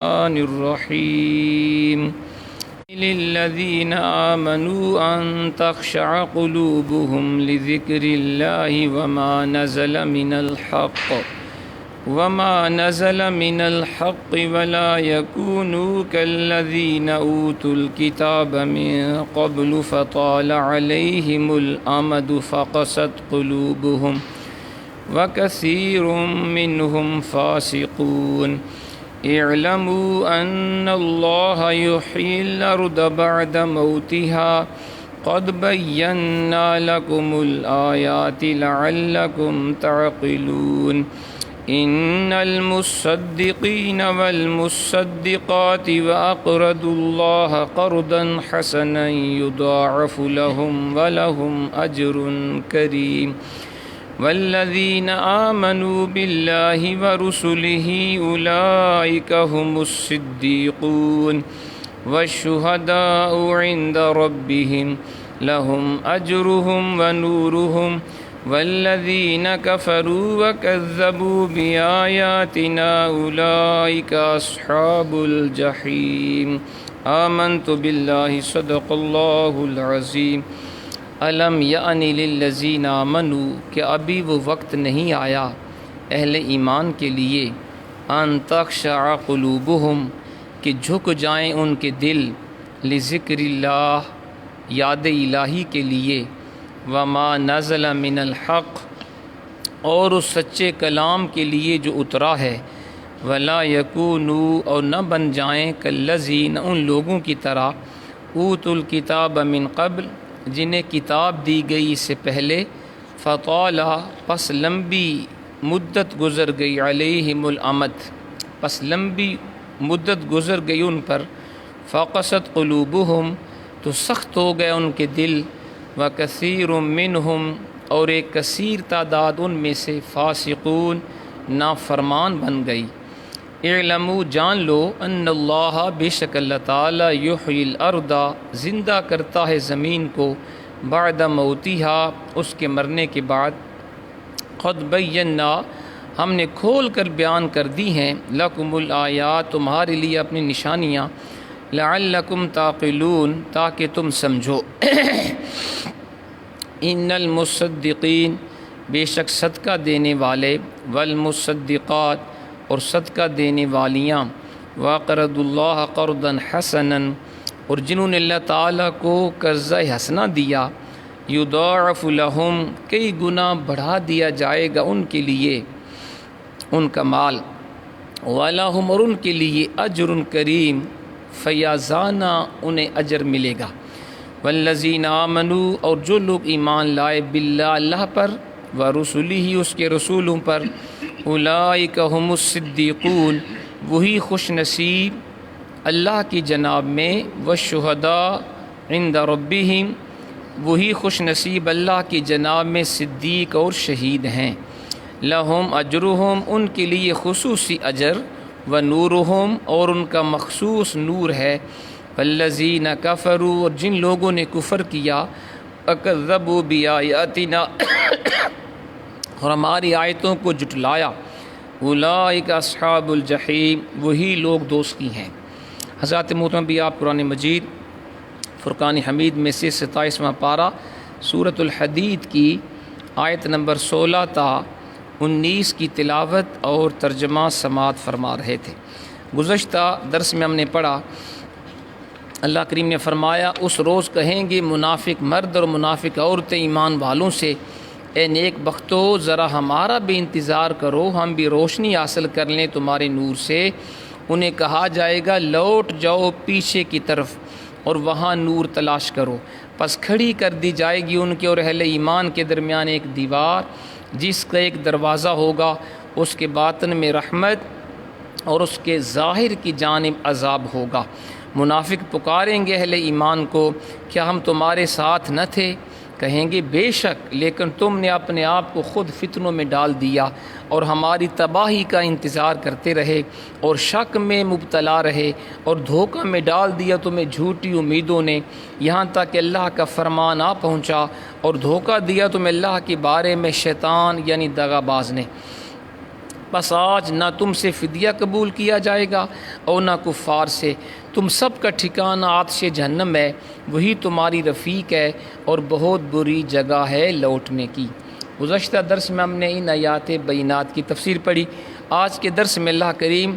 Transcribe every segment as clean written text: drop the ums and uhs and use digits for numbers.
الرحمن الرحيم للذين آمنوا أن تخشع قلوبهم لذكر الله وما نزل من الحق ولا يكونوا كالذين أوتوا الكتاب من قبل فطال عليهم الأمد فقست قلوبهم وكثير منهم فاسقون اعلموا أن الله يحيي الأرض بعد موتها قد بينا لكم الآيات لعلكم تعقلون إن المصدقين والمصدقات وأقرضوا الله قرضا حسنا يضاعف لهم ولهم أجر كريم والذين آمنوا بالله ورسله أولئك هم الصديقون والشهداء عند ربهم لهم أجرهم ونورهم والذين كفروا وكذبوا بآياتنا أولئك أصحاب الجحيم آمنت بالله صدق الله العظيم الم یعن للذین آمنوا کہ ابھی وہ وقت نہیں آیا اہل ایمان کے لیے ان تخشع قلوبہم کہ جھک جائیں ان کے دل لذکر اللہ یاد الہی کے لیے وما نزل من الحق اور اس سچے کلام کے لیے جو اترا ہے ولا یکونوا اور نہ بن جائیں کالذین ان لوگوں کی طرح اوتوا الکتاب من قبل جنہیں کتاب دی گئی اس سے پہلے فطال پس لمبی مدت گزر گئی علیہم الامد پس لمبی مدت گزر گئی ان پر فقست قلوبہم تو سخت ہو گئے ان کے دل وکثیر منہم اور ایک کثیر تعداد ان میں سے فاسقون نافرمان بن گئی اعلموا جان لو ان اللہ بے شک اللہ تعالی یحیی الارض زندہ کرتا ہے زمین کو بعد موتیہا اس کے مرنے کے بعد قد بینا ہم نے کھول کر بیان کر دی ہیں لکم الآیات تمہارے لیے اپنی نشانیاں لعلکم تعقلون تاکہ تم سمجھو ان المصدقین بے شک صدقہ دینے والے والمصدقات اور صدقہ دینے والیاں وَأَقْرَضُ اللَّهَ قَرْضًا حَسَنًا اور جنہوں نے اللہ تعالیٰ کو قرضہ حسنہ دیا یضاعف لہم کئی گنا بڑھا دیا جائے گا ان کے لیے ان کا مال وَلَهُمْ اور ان کے لیے اجر کریم فیاضانہ انہیں اجر ملے گا والذین آمنوا اور جو لوگ ایمان لائے باللہ اللہ پر ورسلہ اس کے رسولوں پر اولئک هم الصدیقون وہی خوش نصیب اللہ کی جناب میں والشہداء عند ربہم وہی خوش نصیب اللہ کی جناب میں صدیق اور شہید ہیں لہم اجرہم ان کے لیے خصوصی اجر ونورہم اور ان کا مخصوص نور ہے والذین کفروا اور جن لوگوں نے کفر کیا وکذبوا بآیاتنا اور ہماری آیتوں کو جھٹلایا اولئک اصحاب الجحیم وہی لوگ دوزخی ہیں۔ حضرات محترم بھی آپ قرآن مجید فرقان حمید میں سے 27واں پارہ سورۃ الحدید کی آیت نمبر 16 تا 19 کی تلاوت اور ترجمہ سماعت فرما رہے تھے۔ گزشتہ درس میں ہم نے پڑھا اللہ کریم نے فرمایا اس روز کہیں گے منافق مرد اور منافق عورتیں ایمان والوں سے اے نیک بختو ذرا ہمارا بھی انتظار کرو ہم بھی روشنی حاصل کر لیں تمہارے نور سے۔ انہیں کہا جائے گا لوٹ جاؤ پیچھے کی طرف اور وہاں نور تلاش کرو، پس کھڑی کر دی جائے گی ان کے اور اہل ایمان کے درمیان ایک دیوار جس کا ایک دروازہ ہوگا، اس کے باطن میں رحمت اور اس کے ظاہر کی جانب عذاب ہوگا۔ منافق پکاریں گے اہل ایمان کو کیا ہم تمہارے ساتھ نہ تھے؟ کہیں گے بے شک لیکن تم نے اپنے آپ کو خود فتنوں میں ڈال دیا اور ہماری تباہی کا انتظار کرتے رہے اور شک میں مبتلا رہے اور دھوکہ میں ڈال دیا تمہیں جھوٹی امیدوں نے، یہاں تک کہ اللہ کا فرمان آ پہنچا اور دھوکہ دیا تمہیں اللہ کے بارے میں شیطان یعنی دغا باز نے۔ بس آج نہ تم سے فدیہ قبول کیا جائے گا اور نہ کفار سے، تم سب کا ٹھکانہ آتش جہنم ہے، وہی تمہاری رفیق ہے اور بہت بری جگہ ہے لوٹنے کی۔ گزشتہ درس میں ہم نے ان آیات بینات کی تفسیر پڑھی۔ آج کے درس میں اللہ کریم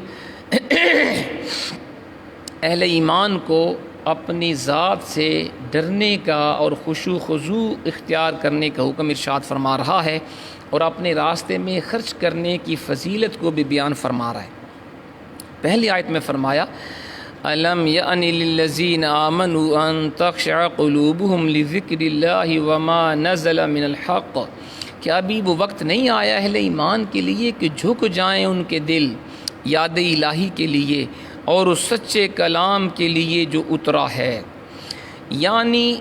اہل ایمان کو اپنی ذات سے ڈرنے کا اور خشوع خضوع اختیار کرنے کا حکم ارشاد فرما رہا ہے، اور اپنے راستے میں خرچ کرنے کی فضیلت کو بھی بیان فرما رہا ہے۔ پہلی آیت میں فرمایا الم یأن للذین آمنوا ان تخشع قلوبہم لذکر اللہ وما نزل من الحق، کیا ابھی وہ وقت نہیں آیا اہل ایمان کے لیے کہ جھک جائیں ان کے دل یاد الہی کے لیے اور اس سچے کلام کے لیے جو اترا ہے۔ یعنی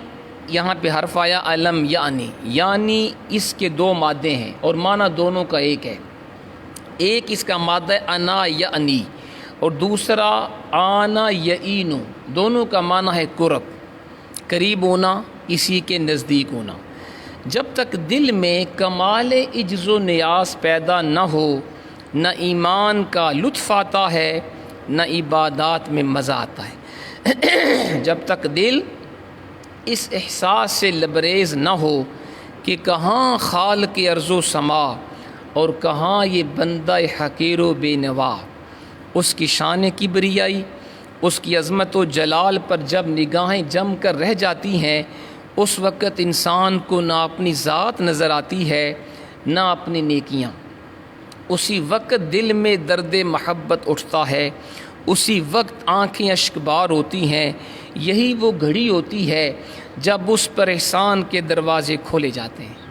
یہاں پہ حرف آیا الم یعنی اس کے دو مادے ہیں اور معنی دونوں کا ایک ہے۔ ایک اس کا مادہ انا یعنی اور دوسرا آنا یعینو، دونوں کا معنی ہے قرب، قریب ہونا، کسی کے نزدیک ہونا۔ جب تک دل میں کمال عجز و نیاز پیدا نہ ہو، نہ ایمان کا لطف آتا ہے نہ عبادات میں مزہ آتا ہے۔ جب تک دل اس احساس سے لبریز نہ ہو کہ کہاں خالق ارض و سما اور کہاں یہ بندہ حقیر و بے نوا، اس کی شان کبریائی، اس کی عظمت و جلال پر جب نگاہیں جم کر رہ جاتی ہیں، اس وقت انسان کو نہ اپنی ذات نظر آتی ہے نہ اپنی نیکیاں۔ اسی وقت دل میں درد محبت اٹھتا ہے، اسی وقت آنکھیں اشک بار ہوتی ہیں۔ یہی وہ گھڑی ہوتی ہے جب اس پر احسان کے دروازے کھولے جاتے ہیں۔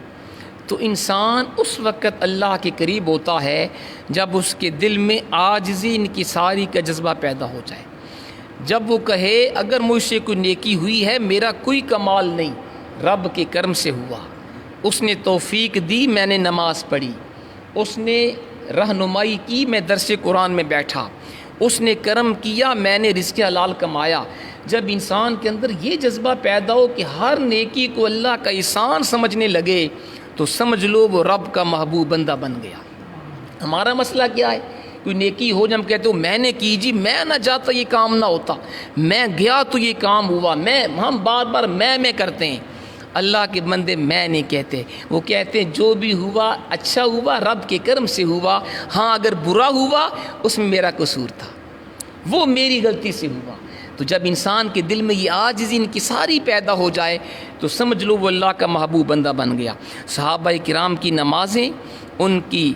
تو انسان اس وقت اللہ کے قریب ہوتا ہے جب اس کے دل میں عاجزی انکساری کا جذبہ پیدا ہو جائے، جب وہ کہے اگر مجھ سے کوئی نیکی ہوئی ہے میرا کوئی کمال نہیں، رب کے کرم سے ہوا، اس نے توفیق دی، میں نے نماز پڑھی، اس نے رہنمائی کی، میں درس قرآن میں بیٹھا، اس نے کرم کیا، میں نے رزق حلال کمایا۔ جب انسان کے اندر یہ جذبہ پیدا ہو کہ ہر نیکی کو اللہ کا احسان سمجھنے لگے تو سمجھ لو وہ رب کا محبوب بندہ بن گیا۔ ہمارا مسئلہ کیا ہے؟ کوئی نیکی ہو جب ہم کہتے ہو میں نے کی جی، میں نہ جاتا یہ کام نہ ہوتا، میں گیا تو یہ کام ہوا، ہم بار بار میں کرتے ہیں۔ اللہ کے بندے میں نہیں کہتے، وہ کہتے ہیں جو بھی ہوا اچھا ہوا، رب کے کرم سے ہوا، ہاں اگر برا ہوا اس میں میرا قصور تھا، وہ میری غلطی سے ہوا۔ تو جب انسان کے دل میں یہ عاجزی انکساری پیدا ہو جائے تو سمجھ لو وہ اللہ کا محبوب بندہ بن گیا۔ صحابہ کرام کی نمازیں، ان کی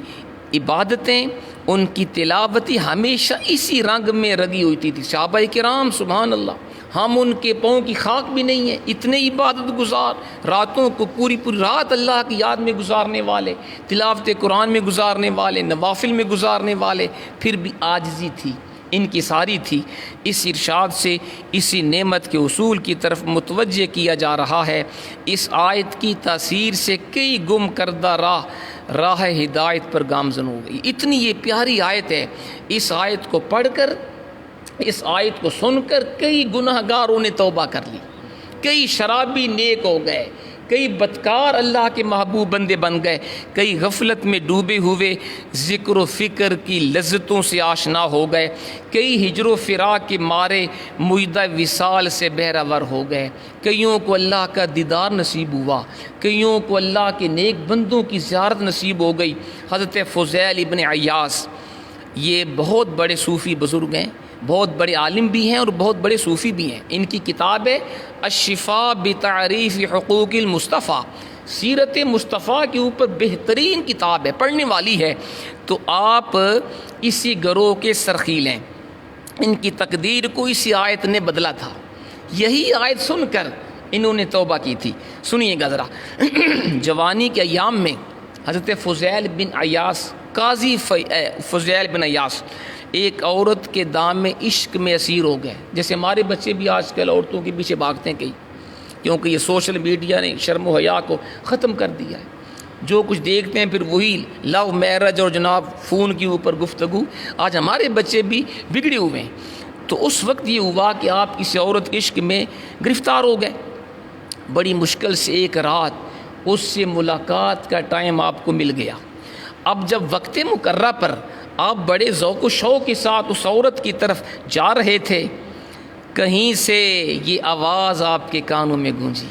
عبادتیں، ان کی تلاوتی ہمیشہ اسی رنگ میں رگی ہوتی تھی۔ صحابہ کرام سبحان اللہ، ہم ان کے پاؤں کی خاک بھی نہیں ہیں، اتنے عبادت گزار، راتوں کو پوری رات اللہ کی یاد میں گزارنے والے، تلاوت قرآن میں گزارنے والے، نوافل میں گزارنے والے، پھر بھی عاجزی تھی، انکساری تھی۔ اس ارشاد سے اسی نعمت کے اصول کی طرف متوجہ کیا جا رہا ہے۔ اس آیت کی تاثیر سے کئی گم کردہ راہ ہدایت پر گامزن ہو گئی۔ اتنی یہ پیاری آیت ہے، اس آیت کو پڑھ کر، اس آیت کو سن کر کئی گناہ گاروں نے توبہ کر لی، کئی شرابی نیک ہو گئے، کئی بدکار اللہ کے محبوب بندے بن گئے، کئی غفلت میں ڈوبے ہوئے ذکر و فکر کی لذتوں سے آشنا ہو گئے، کئی ہجر و فراق کے مارے مجدہ وصال سے بہرور ہو گئے، کئیوں کو اللہ کا دیدار نصیب ہوا، کئیوں کو اللہ کے نیک بندوں کی زیارت نصیب ہو گئی۔ حضرت فضیل ابن عیاض یہ بہت بڑے صوفی بزرگ ہیں، بہت بڑے عالم بھی ہیں اور بہت بڑے صوفی بھی ہیں۔ ان کی کتاب ہے الشفاء بتعریف حقوق المصطفیٰ، سیرت مصطفیٰ کے اوپر بہترین کتاب ہے، پڑھنے والی ہے۔ تو آپ اسی گروہ کے سرخیل ہیں، ان کی تقدیر کو اسی آیت نے بدلا تھا، یہی آیت سن کر انہوں نے توبہ کی تھی۔ سنیے گا ذرا، جوانی کے ایام میں حضرت فضیل بن عیاض، قاضی فضیل بن عیاض ایک عورت کے دام میں عشق میں اسیر ہو گئے، جیسے ہمارے بچے بھی آج کل عورتوں کے پیچھے بھاگتے ہیں کئی، کیونکہ یہ سوشل میڈیا نے شرم و حیا کو ختم کر دیا ہے۔ جو کچھ دیکھتے ہیں پھر وہی لو میرج اور جناب فون کے اوپر گفتگو، آج ہمارے بچے بھی بگڑے ہوئے ہیں۔ تو اس وقت یہ ہوا کہ آپ کسی عورت کے عشق میں گرفتار ہو گئے، بڑی مشکل سے ایک رات اس سے ملاقات کا ٹائم آپ کو مل گیا۔ اب جب وقت مقررہ پر آپ بڑے ذوق و شوق کے ساتھ اس عورت کی طرف جا رہے تھے، کہیں سے یہ آواز آپ کے کانوں میں گونجی،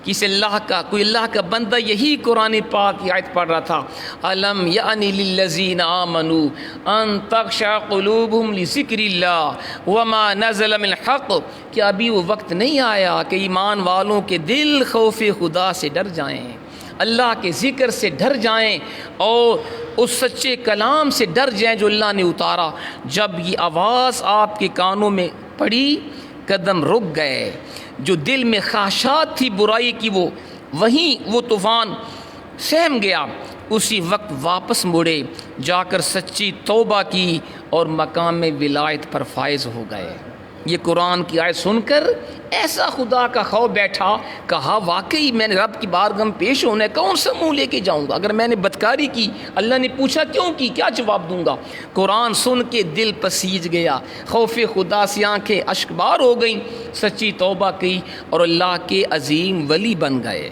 کوئی اللہ کا بندہ یہی قرآن پاک کی آیت پڑھ رہا تھا، الم یعنی للذین آمنوا ان تخشع قلوبہم لذکر اللہ وما نزل من الحق، کہ ابھی وہ وقت نہیں آیا کہ ایمان والوں کے دل خوف خدا سے ڈر جائیں، اللہ کے ذکر سے ڈر جائیں اور اس سچے کلام سے ڈر جائیں جو اللہ نے اتارا۔ جب یہ آواز آپ کے کانوں میں پڑی، قدم رک گئے، جو دل میں خواہشات تھی برائی کی وہ طوفان سہم گیا، اسی وقت واپس مڑے، جا کر سچی توبہ کی اور مقام ولایت پر فائز ہو گئے۔ یہ قرآن کی آیت سن کر ایسا خدا کا خوف بیٹھا، کہا واقعی میں نے رب کی بارگاہ میں پیش ہونا ہے، کون سا منہ لے کے جاؤں گا؟ اگر میں نے بدکاری کی، اللہ نے پوچھا کیوں کی، کیا جواب دوں گا؟ قرآن سن کے دل پسیج گیا، خوف خدا سے آنکھیں اشکبار ہو گئیں، سچی توبہ کی اور اللہ کے عظیم ولی بن گئے۔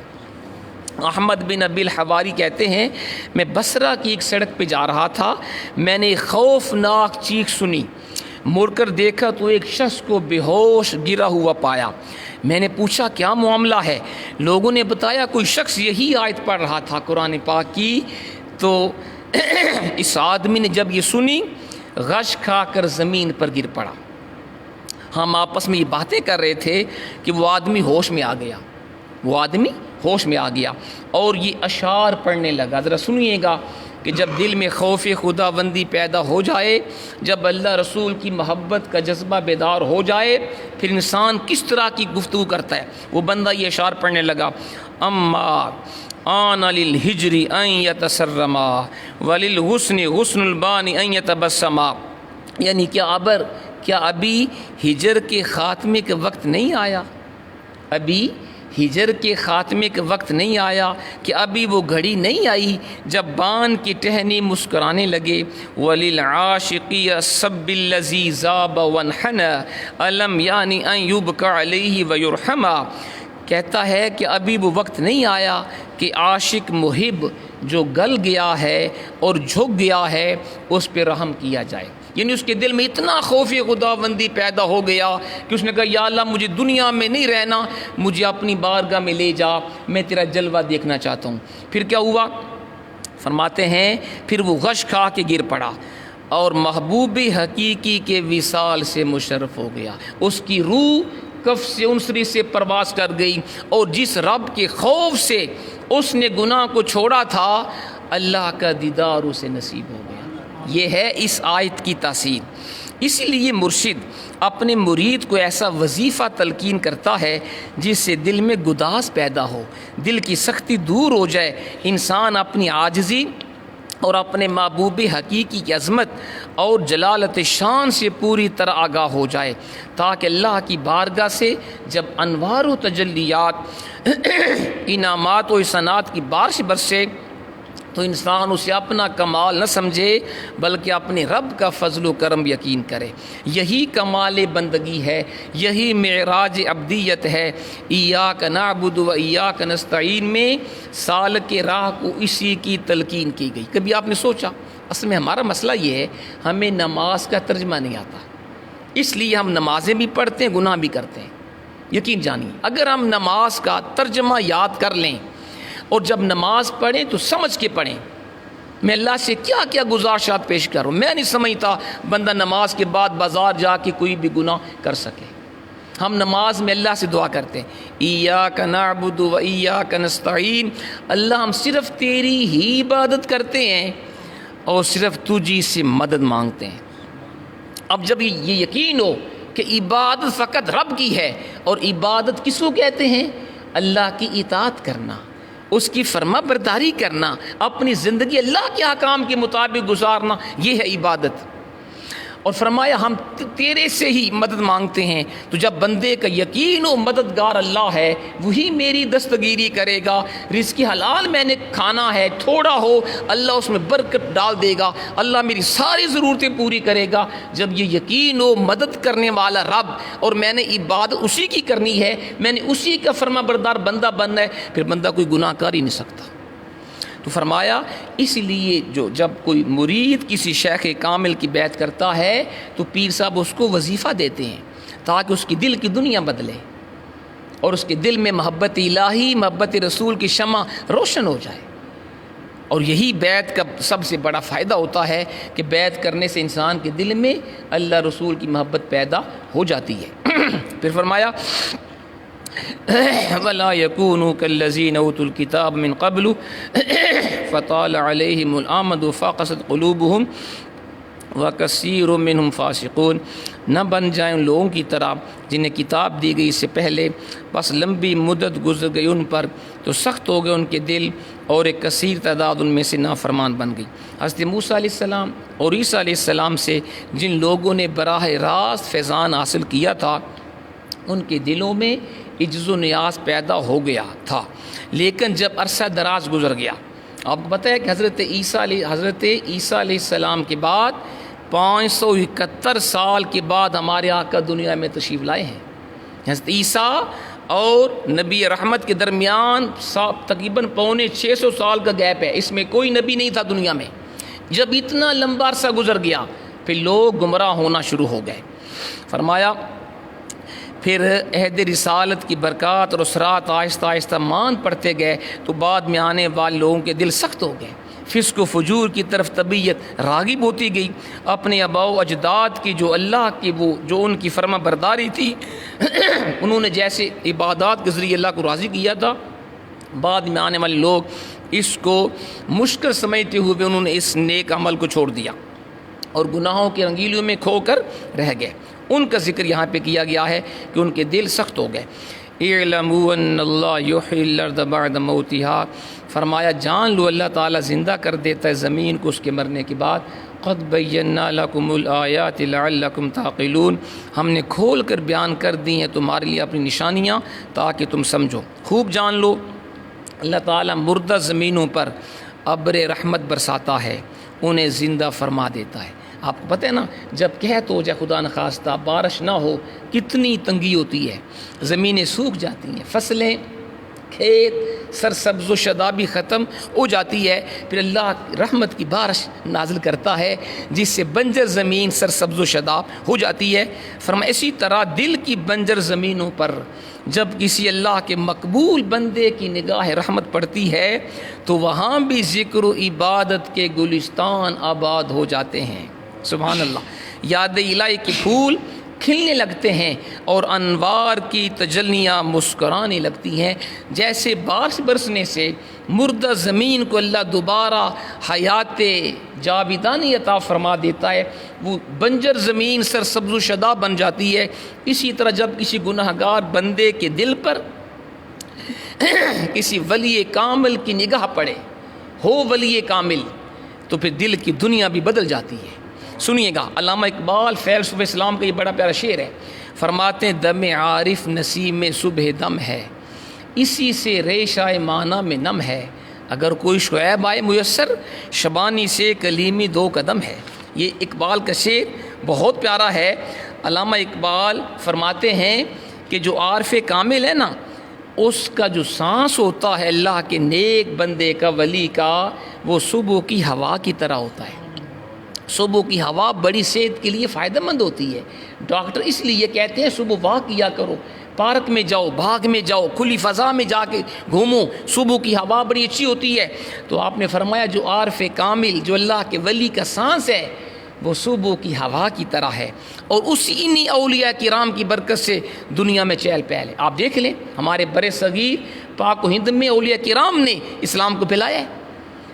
احمد بن ابی الحواری کہتے ہیں، میں بصرہ کی ایک سڑک پہ جا رہا تھا، میں نے خوفناک چیخ سنی، مڑ کر دیکھا تو ایک شخص کو بے ہوش گرا ہوا پایا۔ میں نے پوچھا کیا معاملہ ہے؟ لوگوں نے بتایا کوئی شخص یہی آیت پڑھ رہا تھا قرآن پاک کی۔ تو اس آدمی نے جب یہ سنی، غش کھا کر زمین پر گر پڑا۔ ہم آپس میں یہ باتیں کر رہے تھے کہ وہ آدمی ہوش میں آ گیا اور یہ اشعار پڑھنے لگا۔ ذرا سنیے گا کہ جب دل میں خوف خدا بندی پیدا ہو جائے، جب اللہ رسول کی محبت کا جذبہ بیدار ہو جائے، پھر انسان کس طرح کی گفتگو کرتا ہے۔ وہ بندہ یہ اشعار پڑھنے لگا، اما آن للہجر ان یتسرما وللحسن حسن البانی ان یتبسما، یعنی کیا ابھی ہجر کے خاتمے کے وقت نہیں آیا؟ ابھی ہجر کے خاتمے کے وقت نہیں آیا کہ ابھی وہ گھڑی نہیں آئی جب بان کی ٹہنی مسکرانے لگے۔ وَلِلْعَاشِقِ السَّبِّ الَّذِي ذَابَ وَانْحَنَى أَلَمْ يَعْنِ أَنْ يُبْكَى عَلَيْهِ وَيُرْحَمَا، کہتا ہے کہ ابھی وہ وقت نہیں آیا کہ عاشق محب جو گل گیا ہے اور جھک گیا ہے اس پہ رحم کیا جائے۔ یعنی اس کے دل میں اتنا خوف خدا بندی پیدا ہو گیا کہ اس نے کہا یا اللہ مجھے دنیا میں نہیں رہنا، مجھے اپنی بارگاہ میں لے جا، میں تیرا جلوہ دیکھنا چاہتا ہوں۔ پھر کیا ہوا؟ فرماتے ہیں پھر وہ غش کھا کے گر پڑا اور محبوب حقیقی کے وصال سے مشرف ہو گیا۔ اس کی روح کف سے انصری سے پرواز کر گئی، اور جس رب کے خوف سے اس نے گناہ کو چھوڑا تھا، اللہ کا دیدار اسے نصیب ہو گیا۔ یہ ہے اس آیت کی تاثیر۔ اسی لیے مرشد اپنے مرید کو ایسا وظیفہ تلقین کرتا ہے جس سے دل میں گداز پیدا ہو، دل کی سختی دور ہو جائے، انسان اپنی عاجزی اور اپنے محبوب حقیقی کی عظمت اور جلالت شان سے پوری طرح آگاہ ہو جائے، تاکہ اللہ کی بارگاہ سے جب انوار و تجلیات انعامات و احسانات کی بارش برسے تو انسان اسے اپنا کمال نہ سمجھے بلکہ اپنے رب کا فضل و کرم یقین کرے۔ یہی کمال بندگی ہے، یہی معراج عبدیت ہے۔ ایاک نعبد و ایاک نستعین میں سالک راہ کو اسی کی تلقین کی گئی۔ کبھی آپ نے سوچا اصل میں ہمارا مسئلہ یہ ہے ہمیں نماز کا ترجمہ نہیں آتا، اس لیے ہم نمازیں بھی پڑھتے ہیں، گناہ بھی کرتے ہیں۔ یقین جانیے اگر ہم نماز کا ترجمہ یاد کر لیں اور جب نماز پڑھیں تو سمجھ کے پڑھیں، میں اللہ سے کیا کیا گزارشات پیش کروں، میں نہیں سمجھتا بندہ نماز کے بعد بازار جا کے کوئی بھی گناہ کر سکے۔ ہم نماز میں اللہ سے دعا کرتے ہیں ایاک نعبد و ایاک نستعین، اللہ ہم صرف تیری ہی عبادت کرتے ہیں اور صرف تجھی سے مدد مانگتے ہیں۔ اب جب یہ یقین ہو کہ عبادت فقط رب کی ہے، اور عبادت کس کو کہتے ہیں؟ اللہ کی اطاعت کرنا، اس کی فرما برداری کرنا، اپنی زندگی اللہ کے احکام کے مطابق گزارنا، یہ ہے عبادت۔ اور فرمایا ہم تیرے سے ہی مدد مانگتے ہیں۔ تو جب بندے کا یقین و مددگار اللہ ہے، وہی میری دستگیری کرے گا۔ رزق حلال میں نے کھانا ہے، تھوڑا ہو اللہ اس میں برکت ڈال دے گا، اللہ میری ساری ضرورتیں پوری کرے گا۔ جب یہ یقین و مدد کرنے والا رب اور میں نے عبادت اسی کی کرنی ہے، میں نے اسی کا فرما بردار بندہ بننا ہے، پھر بندہ کوئی گناہ کر ہی نہیں سکتا۔ تو فرمایا اس لیے جب کوئی مرید کسی شیخ کامل کی بیعت کرتا ہے تو پیر صاحب اس کو وظیفہ دیتے ہیں تاکہ اس کی دل کی دنیا بدلے اور اس کے دل میں محبت الہی محبت رسول کی شمع روشن ہو جائے. اور یہی بیعت کا سب سے بڑا فائدہ ہوتا ہے کہ بیعت کرنے سے انسان کے دل میں اللہ رسول کی محبت پیدا ہو جاتی ہے. پھر فرمایا وَلَا يَكُونُوا كَالَّذِينَ أُوتُوا الْكِتَابَ مِنْ قَبْلُ فَطَالَ عَلَيْهِمُ الْأَمَدُ فَقَسَتْ قُلُوبُهُمْ وَكَثِيرٌ مِّنْهُمْ فَاسِقُونَ. نہ بن جائیں ان لوگوں کی طرح جنہیں کتاب دی گئی اس سے پہلے، بس لمبی مدت گزر گئی ان پر تو سخت ہو گئے ان کے دل، اور ایک کثیر تعداد ان میں سے نافرمان بن گئی. حضرت موسیٰ علیہ السلام اور عیسیٰ علیہ السلام سے جن لوگوں نے براہ راست فیضان حاصل کیا تھا ان کے دلوں میں عجز و نیاز پیدا ہو گیا تھا. لیکن جب عرصہ دراز گزر گیا، آپ کو پتہ ہے کہ حضرت عیسیٰ علیہ السلام کے بعد 571 سال کے بعد ہمارے آقا دنیا میں تشریف لائے ہیں. حضرت عیسیٰ اور نبی رحمت کے درمیان تقریباً 650 سال کا گیپ ہے. اس میں کوئی نبی نہیں تھا دنیا میں. جب اتنا لمبا عرصہ گزر گیا پھر لوگ گمراہ ہونا شروع ہو گئے. فرمایا پھر عہد رسالت کی برکات اور اثرات آہستہ آہستہ مان پڑتے گئے تو بعد میں آنے والے لوگوں کے دل سخت ہو گئے. فسق و فجور کی طرف طبیعت راغب ہوتی گئی. اپنے آباء و اجداد کی جو اللہ کی جو ان کی فرما برداری تھی انہوں نے جیسے عبادات کے ذریعے اللہ کو راضی کیا تھا، بعد میں آنے والے لوگ اس کو مشکل سمجھتے ہوئے انہوں نے اس نیک عمل کو چھوڑ دیا اور گناہوں کے رنگیلیوں میں کھو کر رہ گئے. ان کا ذکر یہاں پہ کیا گیا ہے کہ ان کے دل سخت ہو گئے. اعلموا ان اللہ یحیی الارض بعد موتها. فرمایا جان لو اللہ تعالیٰ زندہ کر دیتا ہے زمین کو اس کے مرنے کے بعد. قد بینا لکم الآیات لعلکم تعقلون. ہم نے کھول کر بیان کر دی ہیں تمہارے لیے اپنی نشانیاں تاکہ تم سمجھو. خوب جان لو اللہ تعالیٰ مردہ زمینوں پر ابر رحمت برساتا ہے، انہیں زندہ فرما دیتا ہے. آپ کو پتہ ہے نا جب قحط ہو جائے خدا نخواستہ بارش نہ ہو کتنی تنگی ہوتی ہے، زمینیں سوکھ جاتی ہیں، فصلیں کھیت سرسبز و شادابی ختم ہو جاتی ہے. پھر اللہ رحمت کی بارش نازل کرتا ہے جس سے بنجر زمین سرسبز و شاداب ہو جاتی ہے. فرمایا اسی طرح دل کی بنجر زمینوں پر جب کسی اللہ کے مقبول بندے کی نگاہ رحمت پڑتی ہے تو وہاں بھی ذکر و عبادت کے گلستان آباد ہو جاتے ہیں. سبحان اللہ. یاد الہی کے پھول کھلنے لگتے ہیں اور انوار کی تجلیاں مسکرانے لگتی ہیں. جیسے بارش برسنے سے مردہ زمین کو اللہ دوبارہ حیات جاویدانی عطا فرما دیتا ہے، وہ بنجر زمین سرسبز و شاداب بن جاتی ہے. اسی طرح جب کسی گناہ گار بندے کے دل پر کسی ولی کامل کی نگاہ پڑے، ہو ولی کامل، تو پھر دل کی دنیا بھی بدل جاتی ہے. سنیے گا علامہ اقبال فیلسوف اسلام کا یہ بڑا پیارا شعر ہے. فرماتے ہیں دم عارف نسیم میں صبح دم ہے، اسی سے ریشہ معنی میں نم ہے. اگر کوئی شعیب آئے میسر، شبانی سے کلیمی 2 قدم ہے. یہ اقبال کا شعر بہت پیارا ہے. علامہ اقبال فرماتے ہیں کہ جو عارف کامل ہے نا، اس کا جو سانس ہوتا ہے اللہ کے نیک بندے کا ولی کا، وہ صبح کی ہوا کی طرح ہوتا ہے. صبح کی ہوا بڑی صحت کے لیے فائدہ مند ہوتی ہے. ڈاکٹر اس لیے کہتے ہیں صبح واک کیا کرو، پارک میں جاؤ، باغ میں جاؤ، کھلی فضا میں جا کے گھومو، صبح کی ہوا بڑی اچھی ہوتی ہے. تو آپ نے فرمایا جو عارف کامل جو اللہ کے ولی کا سانس ہے وہ صبح کی ہوا کی طرح ہے، اور اسی انہی اولیاء کرام کی برکت سے دنیا میں چہل پہل ہے. آپ دیکھ لیں ہمارے بر صغیر پاک و ہند میں اولیاء کرام نے اسلام کو پھیلایا ہے.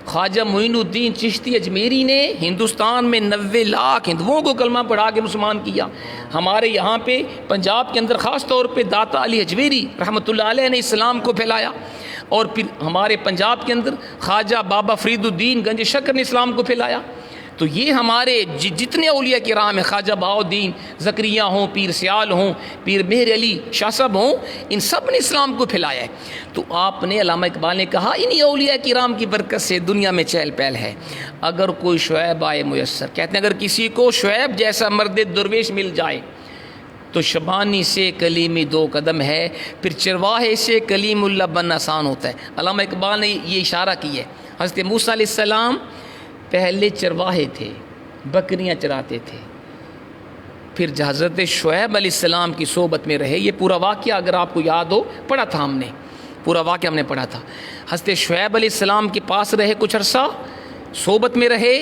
خواجہ معین الدین چشتی اجمیری نے ہندوستان میں 90 لاکھ ہندوؤں کو کلمہ پڑھا کے مسلمان کیا. ہمارے یہاں پہ پنجاب کے اندر خاص طور پہ داتا علی اجمیری رحمۃ اللہ علیہ نے اسلام کو پھیلایا. اور پھر ہمارے پنجاب کے اندر خواجہ بابا فرید الدین گنج شکر نے اسلام کو پھیلایا. تو یہ ہمارے جتنے اولیاء کرام ہیں، خواجہ بہاؤالدین زکریا ہوں، پیر سیال ہوں، پیر مہر علی شاہ صاحب ہوں، ان سب نے اسلام کو پھیلایا ہے. تو آپ نے علامہ اقبال نے کہا انہی اولیاء کرام کی برکت سے دنیا میں چہل پہل ہے. اگر کوئی شعیب آئے میسر، کہتے ہیں اگر کسی کو شعیب جیسا مرد درویش مل جائے تو شبانی سے کلیمی 2 قدم ہے، پھر چرواہے سے کلیم اللہ بننا آسان ہوتا ہے. علامہ اقبال نے یہ اشارہ کی ہے. حضرت موسیٰ علیہ السلام پہلے چرواہے تھے، بکریاں چراتے تھے، پھر حضرت شعیب علیہ السلام کی صحبت میں رہے. یہ پورا واقعہ اگر آپ کو یاد ہو، پڑھا تھا ہم نے، پورا واقعہ ہم نے پڑھا تھا. حضرت شعیب علیہ السلام کے پاس رہے کچھ عرصہ، صحبت میں رہے،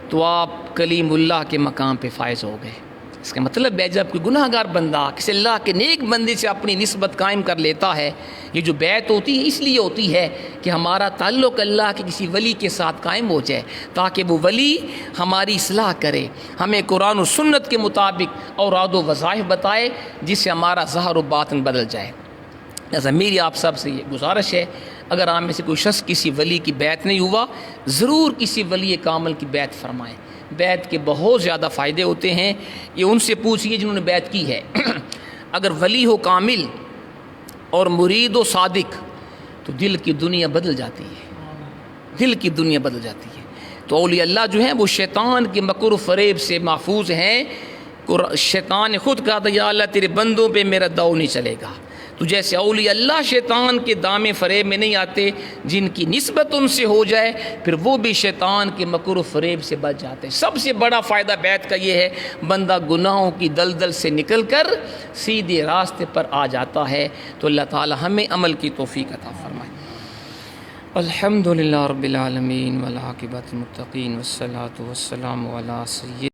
تو آپ کلیم اللہ کے مقام پہ فائز ہو گئے. اس کا مطلب ہے جب کوئی گناہ گار بندہ کسی اللہ کے نیک بندے سے اپنی نسبت قائم کر لیتا ہے، یہ جو بیعت ہوتی ہے اس لیے ہوتی ہے کہ ہمارا تعلق اللہ کے کسی ولی کے ساتھ قائم ہو جائے، تاکہ وہ ولی ہماری اصلاح کرے، ہمیں قرآن و سنت کے مطابق اوراد و وظائف بتائے، جس سے ہمارا ظاہر و باطن بدل جائے. لہٰذا میری آپ سب سے یہ گزارش ہے، اگر آپ میں سے کوئی شخص کسی ولی کی بیعت نہیں ہوا، ضرور کسی ولی کامل کی بیعت فرمائیں. بیعت کے بہت زیادہ فائدے ہوتے ہیں، یہ ان سے پوچھئے جنہوں نے بیعت کی ہے. اگر ولی ہو کامل اور مرید و صادق تو دل کی دنیا بدل جاتی ہے، دل کی دنیا بدل جاتی ہے. تو اولیاء اللہ جو ہیں وہ شیطان کے مکر و فریب سے محفوظ ہیں. شیطان نے خود کہا تھا یا اللہ تیرے بندوں پہ میرا داؤ نہیں چلے گا. تو جیسے اولیاء اللہ شیطان کے دامے فریب میں نہیں آتے، جن کی نسبت ان سے ہو جائے پھر وہ بھی شیطان کے مکر و فریب سے بچ جاتے ہیں. سب سے بڑا فائدہ بیعت کا یہ ہے، بندہ گناہوں کی دلدل سے نکل کر سیدھے راستے پر آ جاتا ہے. تو اللہ تعالی ہمیں عمل کی توفیق عطا فرمائے. الحمدللہ رب العالمین والعاقبۃ للمتقین والصلاۃ والسلام علی سید